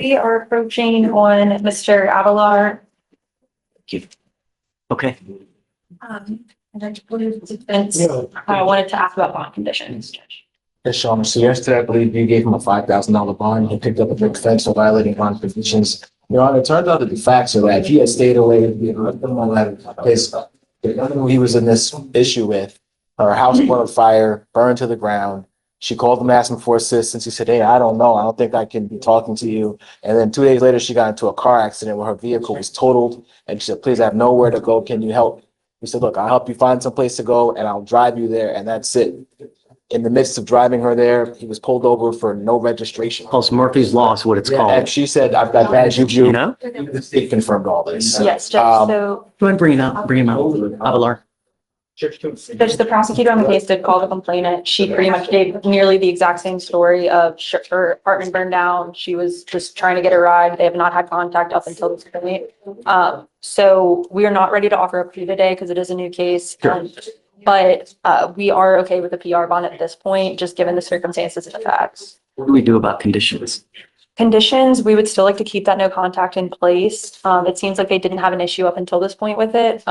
We are approaching on Mr. Avalar. Okay. And I believe defense, I wanted to ask about bond conditions, Judge. Yes, Sean. So yesterday, I believe you gave him a $5,000 bond. He picked up a big offense for violating bond conditions. Your Honor, it turns out that the facts are that if he had stayed away, his, the woman who he was in this issue with, her house caught on fire, burned to the ground. She called him asking for assistance. He said, "Hey, I don't know. I don't think I can be talking to you." And then 2 days later, she got into a car accident where her vehicle was totaled. And she said, "Please, I have nowhere to go. Can you help?" He said, "Look, I'll help you find some place to go and I'll drive you there." And that's it. In the midst of driving her there, he was pulled over for no registration. Calls Murphy's Law is what it's And called. she said, "I've got bad juju." You know? The state confirmed all this. Yes, Judge. So, Go ahead and bring him out. Bring him out. Avalar. Judge, the prosecutor on the case did call the complainant. She pretty much gave nearly the exact same story of her apartment burned down. She was just trying to get a ride. They have not had contact up until this point. So we are not ready to offer a plea today because it is a new case. Sure. But we are okay with the PR bond at this point, just given the circumstances and the facts. What do we do about conditions? Conditions, we would still like to keep that no contact in place. It seems like they didn't have an issue up until this point with it.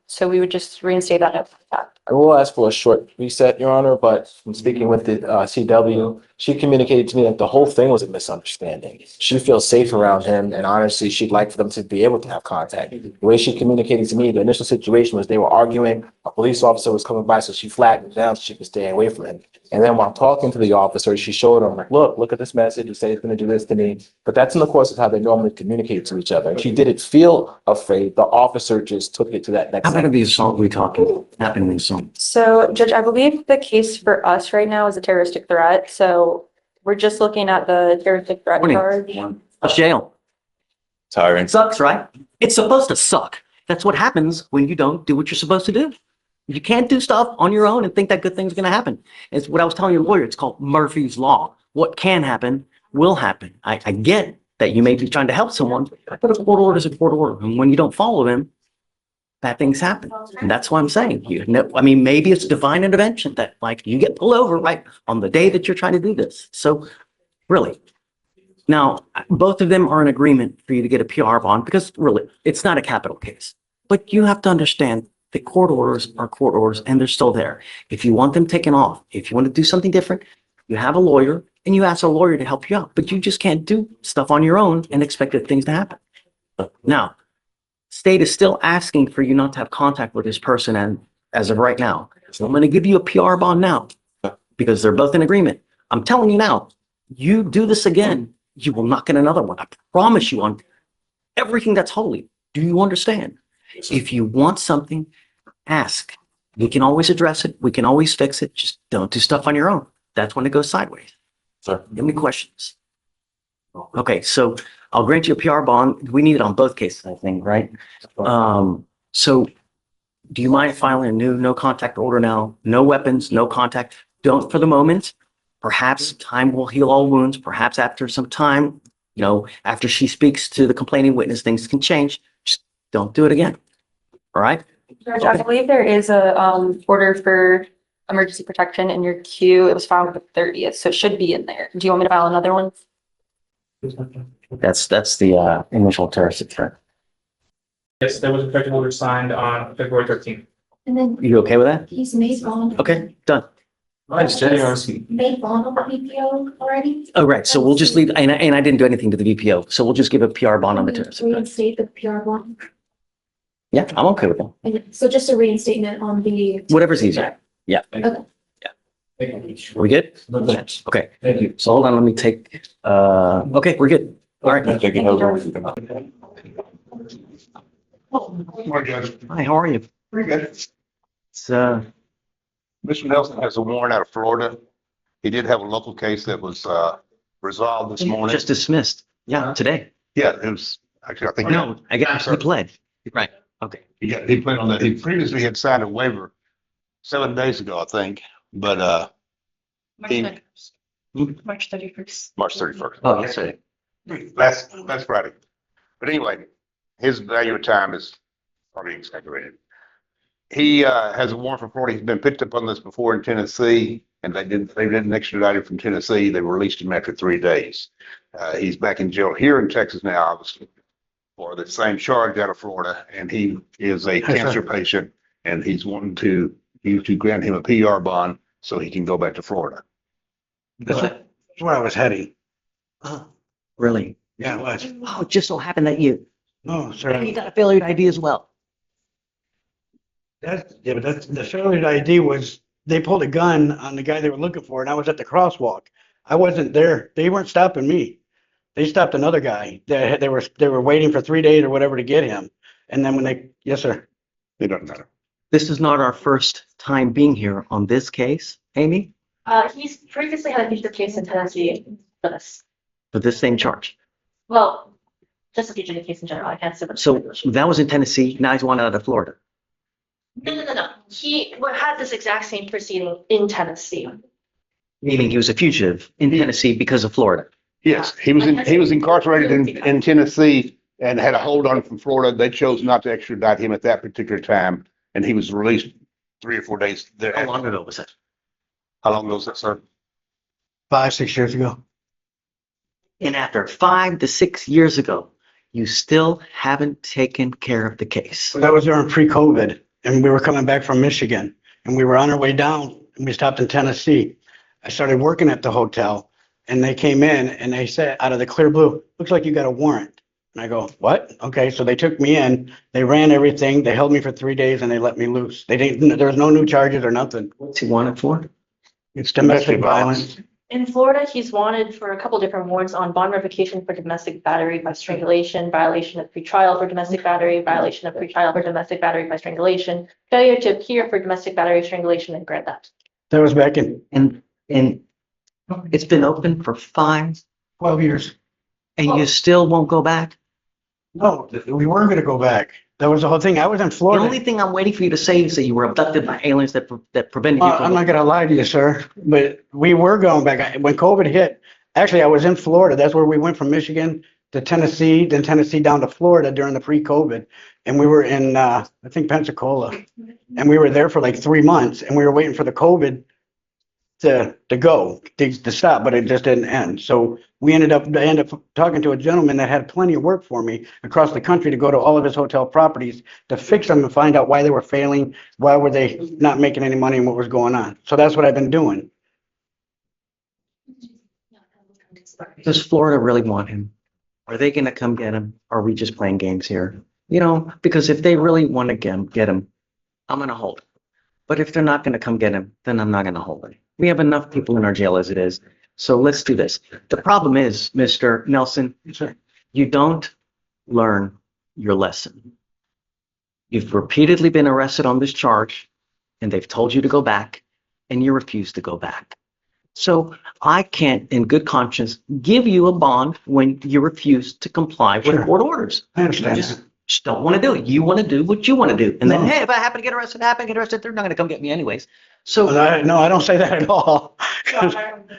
So we would just reinstate that no contact. I will ask for a short reset, Your Honor, but from speaking with the CW, she communicated to me that the whole thing was a misunderstanding. She feels safe around him, and honestly, she'd like for them to be able to have contact. The way she communicated to me, the initial situation was they were arguing, a police officer was coming by, so she flagged him down so she could stay away from him. And then while talking to the officer, she showed him, like, look at this message. He said he's going to do this to me. But that's in the course of how they normally communicate to each other. And she didn't feel afraid. The officer just took it to that next How about level. the assault we talking? Happened in the assault. So, Judge, I believe the case for us right now is a terroristic threat. So we're just looking at the terroristic threat Morning. charge. That's jail. Tiring. It sucks, right? It's supposed to suck. That's what happens when you don't do what you're supposed to do. You can't do stuff on your own and think that good thing's going to happen. It's what I was telling your lawyer. It's called Murphy's Law. What can happen will happen. I get that you may be trying to help someone, but a court order is a court order. And when you don't follow them, bad things happen. And that's why I'm saying, you know, I mean, maybe it's divine intervention that like you get pulled over right on the day that you're trying to do this. So really, now both of them are in agreement for you to get a PR bond because really it's not a capital case, but you have to understand the court orders are court orders and they're still there. If you want them taken off, if you want to do something different, you have a lawyer and you ask a lawyer to help you out, but you just can't do stuff on your own and expect that things to happen. Now, state is still asking for you not to have contact with this person and as of right now. So I'm going to give you a PR bond now because they're both in agreement. I'm telling you now, you do this again, you will not get another one. I promise you on everything that's holy. Do you understand? If you want something, ask. We can always address it. We can always fix it. Just don't do stuff on your own. That's when it goes sideways. Sir. Give me questions. Okay, so I'll grant you a PR bond. We need it on both cases, I think, right? So do you mind filing a new no contact order now? No weapons, no contact. Don't for the moment. Perhaps time will heal all wounds. Perhaps after some time, you know, after she speaks to the complaining witness, things can change. Just don't do it again. All right? Judge, I believe there is a order for emergency protection in your queue. It was filed the 30th, so it should be in there. Do you want me to file another one? That's the initial terroristic threat. Yes, there was a protection order signed on February 13th. And then You okay with that? he's made bond. Okay, done. Nice, Made bond on the BPO already. Oh, right. So we'll just leave, and I didn't do anything to the VPO. So we'll just give a PR bond on the terroristic threat. Reinstate the PR bond. Yeah, I'm okay with that. And so just a reinstatement on the. Whatever's easier. Yeah. Okay. Are we good? Okay. Thank you. So hold on, let me take, okay, we're good. All right. Morning, Judge. Hi, how are you? Pretty good. It's, Mr. Nelson has a warrant out of Florida. He did have a local case that was resolved this morning. just dismissed. Yeah, today. Yeah, it was, actually, I think. No, I guess he pled. Right. Okay. He played on that. He previously had signed a waiver 7 days ago, I think, but March 31st. March 31st. Oh, yes, sir. That's Friday. But anyway, his value of time is probably exaggerated. He has a warrant for Florida. He's been picked up on this before in Tennessee, and they didn't extradite him from Tennessee. They released him after 3 days. He's back in jail here in Texas now, obviously, for the same charge out of Florida, and he is a cancer patient, and he's wanting you to grant him a PR bond so he can go back to Florida. That's where I was heading. Really? Yeah, it was. Oh, it just so happened that you Oh, sorry. got a failure ID as well. But that's, the failure ID was, they pulled a gun on the guy they were looking for, and I was at the crosswalk. I wasn't there. They weren't stopping me. They stopped another guy. They were waiting for 3 days or whatever to get him. And then yes, sir. It doesn't matter. This is not our first time being here on this case, Amy, He's previously had a fugitive case in Tennessee for this. for this same charge. Well, just a fugitive case in general. I can't say. So that was in Tennessee. Now he's wanted out of Florida. No. He had this exact same proceeding in Tennessee. Meaning he was a fugitive in Tennessee because of Florida. Yes, he was incarcerated in Tennessee and had a hold on him from Florida. They chose not to extradite him at that particular time, and he was released 3 or 4 days How thereafter. long ago was that? How long ago was that, sir? 5, 6 years ago. And after 5 to 6 years ago, you still haven't taken care of the case. That was during pre-COVID, and we were coming back from Michigan, and we were on our way down, and we stopped in Tennessee. I started working at the hotel, and they came in and they said, out of the clear blue, looks like you got a warrant. And I go, what? Okay, so they took me in, they ran everything, they held me for 3 days, and they let me loose. There was no new charges or nothing. What's he wanted for? It's domestic violence. In Florida, he's wanted for a couple different warrants on bond revocation for domestic battery by strangulation, violation of pretrial for domestic battery, violation of pretrial for domestic battery by strangulation, failure to appear for domestic battery, strangulation, and grant that. That was back in And it's been open for 12 years. and you still won't go back? No, we were gonna go back. That was the whole thing. I was in The Florida. only thing I'm waiting for you to say is that you were abducted by aliens that prevented you I'm from. not gonna lie to you, sir, but we were going back. When COVID hit, actually, I was in Florida. That's where we went from Michigan to Tennessee, then Tennessee down to Florida during the pre-COVID. And we were in, I think Pensacola. And we were there for like 3 months, and we were waiting for the COVID to stop, but it just didn't end. So I ended up talking to a gentleman that had plenty of work for me across the country to go to all of his hotel properties to fix them and find out why they were failing, why were they not making any money, and what was going on. So that's what I've been doing. Does Florida really want him? Are they going to come get him? Or are we just playing games here? Because if they really want to get him, I'm going to hold him. But if they're not going to come get him, then I'm not going to hold him. We have enough people in our jail as it is. So let's do this. The problem is, Mr. Nelson, Sir. you don't learn your lesson. You've repeatedly been arrested on this charge, and they've told you to go back, and you refuse to go back. So I can't, in good conscience, give you a bond when you refuse to comply with Sure. court orders. I You understand. just don't want to do it. You want to do what you want to do. And then, No. hey, if I happen to get arrested, they're not going to come get me anyways. No, So I don't say that at all.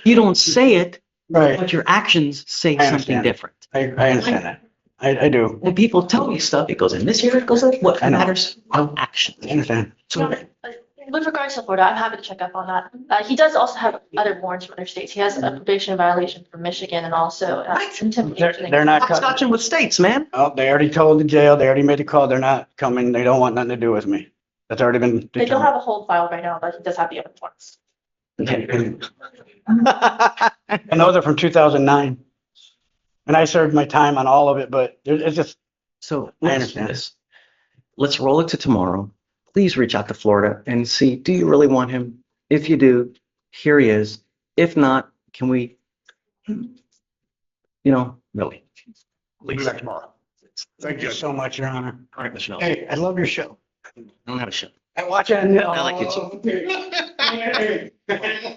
you don't say it, Right. but your actions say I something understand. different. I understand that. I do. When people tell me stuff, it goes in this here, it goes in what I know. matters are actions. I understand. So With regards to Florida, I'm happy to check up on that. He does also have other warrants from other states. He has a probation violation from Michigan and also intimidation. They're not coming. scotching with states, man. Oh, they already told the jail. They already made the call. They're not coming. They don't want nothing to do with me. That's already been They don't determined. have a hold file right now, but he does have the other warrants. And those are from 2009. And I served my time on all of it, but it's just, So I let's do understand. this. Let's roll it to tomorrow. Please reach out to Florida and see, do you really want him? If you do, here he is. If not, can we, really? We'll be back tomorrow. thank you so much, Your Honor. All right, Mr. Nelson. Hey, I love your show. I don't have a show. I watch it. I like you too. too.